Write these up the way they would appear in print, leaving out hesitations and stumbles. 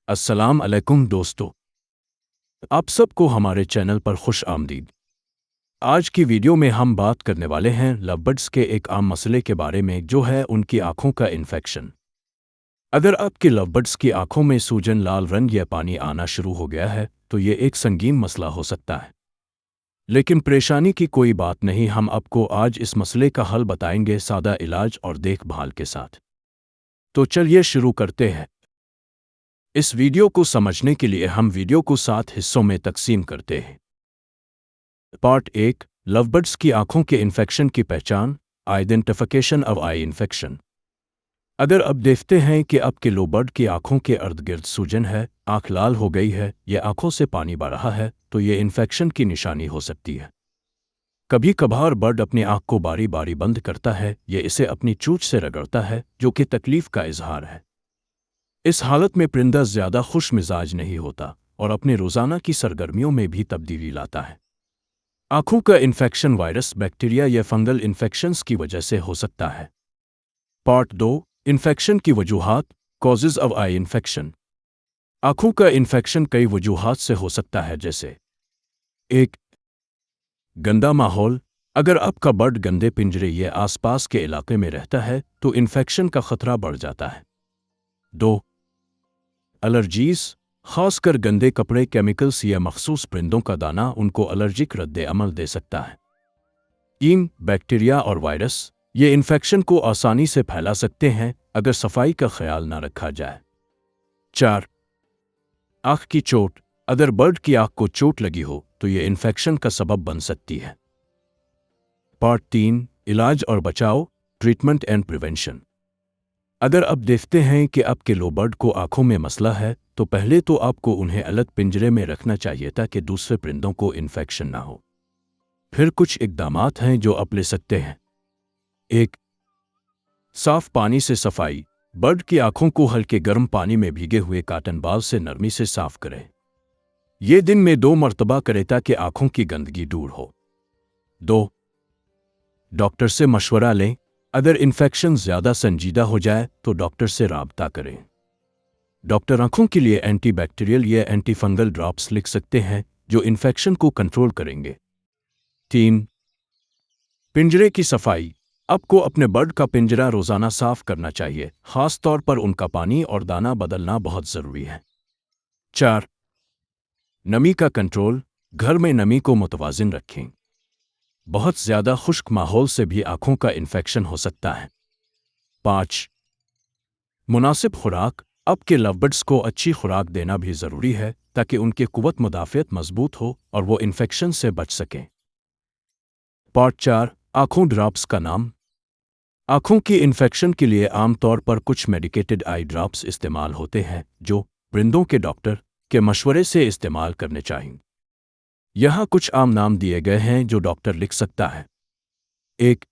السلام علیکم دوستو، آپ سب کو ہمارے چینل پر خوش آمدید۔ آج کی ویڈیو میں ہم بات کرنے والے ہیں لو برڈز کے ایک عام مسئلے کے بارے میں، جو ہے ان کی آنکھوں کا انفیکشن۔ اگر آپ کے لو برڈز کی آنکھوں میں سوجن، لال رنگ یا پانی آنا شروع ہو گیا ہے تو یہ ایک سنگین مسئلہ ہو سکتا ہے۔ لیکن پریشانی کی کوئی بات نہیں، ہم آپ کو آج اس مسئلے کا حل بتائیں گے، سادہ علاج اور دیکھ بھال کے ساتھ۔ تو چلیے شروع کرتے ہیں۔ اس ویڈیو کو سمجھنے کے لیے ہم ویڈیو کو 7 حصوں میں تقسیم کرتے ہیں۔ پارٹ 1، لو برڈز کی آنکھوں کے انفیکشن کی پہچان، آئیڈینٹیفیکیشن آف آئی انفیکشن۔ اگر آپ دیکھتے ہیں کہ آپ کے لو برڈ کی آنکھوں کے ارد گرد سوجن ہے، آنکھ لال ہو گئی ہے یا آنکھوں سے پانی بڑھ رہا ہے، تو یہ انفیکشن کی نشانی ہو سکتی ہے۔ کبھی کبھار برڈ اپنی آنکھ کو باری باری بند کرتا ہے یا اسے اپنی چونچ سے رگڑتا ہے، جو کہ تکلیف کا اظہار ہے۔ اس حالت میں پرندہ زیادہ خوش مزاج نہیں ہوتا اور اپنے روزانہ کی سرگرمیوں میں بھی تبدیلی لاتا ہے۔ آنکھوں کا انفیکشن وائرس، بیکٹیریا یا فنگل انفیکشنز کی وجہ سے ہو سکتا ہے۔ پارٹ 2، انفیکشن کی وجوہات، کازز آف آئی انفیکشن۔ آنکھوں کا انفیکشن کئی وجوہات سے ہو سکتا ہے، جیسے 1، گندا ماحول۔ اگر آپ کا برڈ گندے پنجرے یا آس پاس کے علاقے میں رہتا ہے تو انفیکشن کا خطرہ بڑھ جاتا ہے۔ 2، الرجیز، خاص کر گندے کپڑے، کیمیکلز یا مخصوص پرندوں کا دانہ ان کو الرجک رد عمل دے سکتا ہے۔ 3، بیکٹیریا اور وائرس، یہ انفیکشن کو آسانی سے پھیلا سکتے ہیں اگر صفائی کا خیال نہ رکھا جائے۔ 4، آنکھ کی چوٹ۔ اگر برڈ کی آنکھ کو چوٹ لگی ہو تو یہ انفیکشن کا سبب بن سکتی ہے۔ پارٹ 3، علاج اور بچاؤ، ٹریٹمنٹ اینڈ پریونشن۔ اگر آپ دیکھتے ہیں کہ آپ کے لو برڈ کو آنکھوں میں مسئلہ ہے تو پہلے تو آپ کو انہیں الگ پنجرے میں رکھنا چاہیے تاکہ دوسرے پرندوں کو انفیکشن نہ ہو۔ پھر کچھ اقدامات ہیں جو آپ لے سکتے ہیں۔ 1، صاف پانی سے صفائی۔ برڈ کی آنکھوں کو ہلکے گرم پانی میں بھیگے ہوئے کاٹن بال سے نرمی سے صاف کریں۔ یہ دن میں 2 مرتبہ کریں تاکہ آنکھوں کی گندگی دور ہو۔ 2، ڈاکٹر سے مشورہ لیں۔ اگر انفیکشن زیادہ سنجیدہ ہو جائے تو ڈاکٹر سے رابطہ کریں۔ ڈاکٹر آنکھوں کے لیے اینٹی بیکٹیریل یا اینٹی فنگل ڈراپس لکھ سکتے ہیں جو انفیکشن کو کنٹرول کریں گے۔ 3، پنجرے کی صفائی۔ آپ کو اپنے برڈ کا پنجرہ روزانہ صاف کرنا چاہیے، خاص طور پر ان کا پانی اور دانہ بدلنا بہت ضروری ہے۔ 4، نمی کا کنٹرول۔ گھر میں نمی کو متوازن رکھیں۔ بہت زیادہ خشک ماحول سے بھی آنکھوں کا انفیکشن ہو سکتا ہے۔ 5، مناسب خوراک۔ آپ کے لو برڈز کو اچھی خوراک دینا بھی ضروری ہے تاکہ ان کی قوت مدافعت مضبوط ہو اور وہ انفیکشن سے بچ سکیں۔ پارٹ 4، آنکھوں ڈراپس کا نام۔ آنکھوں کی انفیکشن کے لیے عام طور پر کچھ میڈیکیٹڈ آئی ڈراپس استعمال ہوتے ہیں جو پرندوں کے ڈاکٹر کے مشورے سے استعمال کرنے چاہئیں۔ یہاں کچھ عام نام دیے گئے ہیں جو ڈاکٹر لکھ سکتا ہے۔ 1،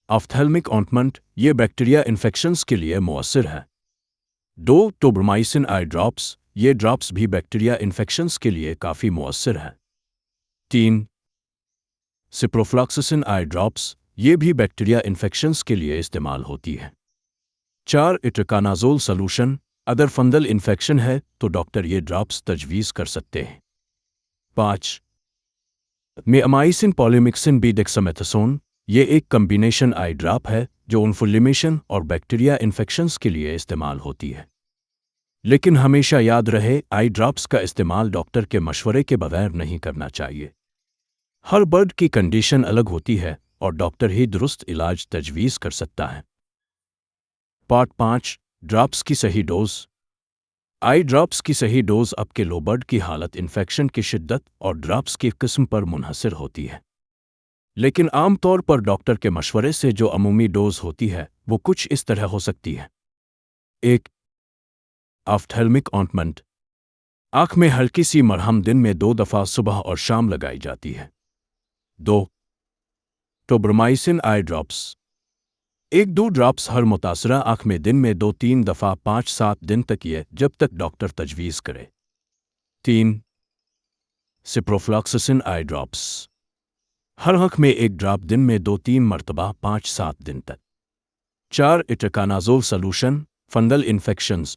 آفتھلمک آئنٹمنٹ، یہ بیکٹیریا انفیکشنز کے لیے مؤثر ہے۔ 2، ٹوبرمائسن آئی ڈراپس، یہ ڈراپس بھی بیکٹیریا انفیکشنز کے لیے کافی مؤثر ہے۔ 3، سپروفلاکسسن آئی ڈراپس، یہ بھی بیکٹیریا انفیکشنز کے لیے استعمال ہوتی ہے۔ 4، اٹرکانازول سلوشن، اگر فنگل انفیکشن ہے تو ڈاکٹر یہ ڈراپس تجویز کر سکتے ہیں۔ 5، میامائسن پولیمکسن بی ڈیکسامیتھاسون، یہ ایک کمبینیشن آئی ڈراپ ہے جو انفلیمیشن اور بیکٹیریا انفیکشنز کے لیے استعمال ہوتی ہے۔ لیکن ہمیشہ یاد رہے، آئی ڈراپس کا استعمال ڈاکٹر کے مشورے کے بغیر نہیں کرنا چاہیے۔ ہر برڈ کی کنڈیشن الگ ہوتی ہے اور ڈاکٹر ہی درست علاج تجویز کر سکتا ہے۔ پارٹ 5، ڈراپس کی صحیح ڈوز۔ آئی ڈراپس کی صحیح ڈوز آپ کے لو برڈ کی حالت، انفیکشن کی شدت اور ڈراپس کی قسم پر منحصر ہوتی ہے۔ لیکن عام طور پر ڈاکٹر کے مشورے سے جو عمومی ڈوز ہوتی ہے وہ کچھ اس طرح ہو سکتی ہے۔ 1، آفتھلمک آئنٹمنٹ، آنکھ میں ہلکی سی مرہم دن میں 2 دفعہ صبح اور شام لگائی جاتی ہے۔ 2، ٹوبرمائسن آئی ڈراپس، 1-2 ڈراپس ہر متاثرہ آنکھ میں دن میں 2-3 دفعہ 5-7 دن تک، یہ جب تک ڈاکٹر تجویز کرے۔ 3، سپروفلاکسسن آئی ڈراپس، ہر آنکھ میں 1 ڈراپ دن میں 2-3 مرتبہ 5-7 دن تک۔ 4، اٹرکانازول سلوشن، فنگل انفیکشنز،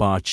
5.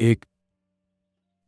1.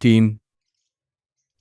3.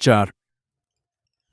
4.